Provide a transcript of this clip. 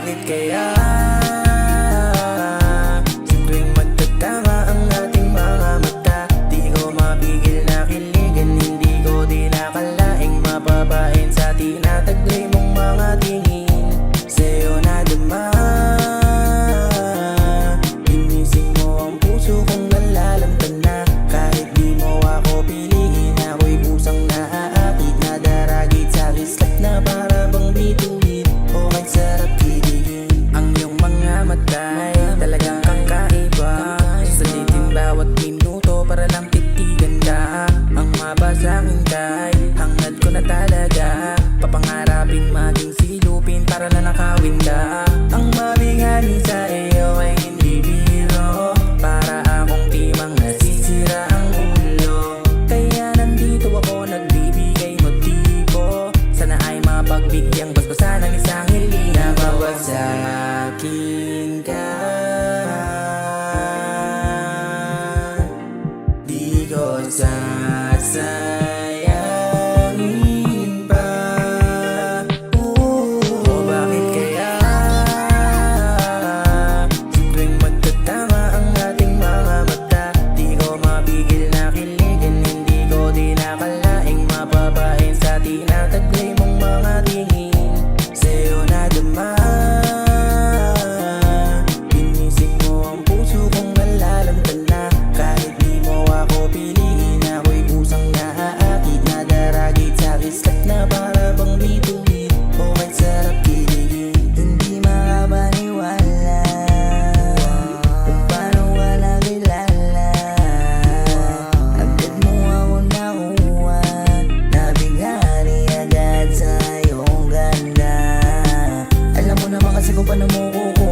bakit kaya sa tuwing magtatama ang ating mga mata, di ko mapigil na kiligan. Hindi ko din akalaing mapapain sa tinataglay mong mga tingin. Sa'yo nadama, ginising mo ang puso kong nalalantad na. Kahit di mo ako piliin, ako'y pusang naaakit, nadaragit sa kislap na para bang bituin. O kahit sarap kiligin. Ang iyong mga mata ay talagang kakaiba. Sasalitin bawat minuto para lang titigan ka. Ang mabasahin ka ay hangad ko na talaga. Papangarapin maging silupin para na nakawin ka. Ang mabighani sa iyo ay hindi biro, para akong timang nasisira ang ulo. Kaya nandito ako nagbibigay motibo, sana ay mapagbigyang basbasan ng isang hiling na mawagsakin ka. Di ko sasayangin pa. O bakit kaya sa tuwing magtatama ang ating mga mata, di ko mapigil na kiligan. Hindi ko din akalaing mapapain sa tinataglay mong mga tingin. Sa'yo nadama, ginising mo ang puso kong nalalantad na. Kahit di mo ako piliin, ako'y pusang naaakit, nadaragit sa kislap na para bang bituin. O kahit sarap kiligin. Hindi makapaniwala kung paano wala kilala. Agad mo ako nakuha, nabighani agad sa iyong ganda. Alam mo naman kasi kung paano mo kukuha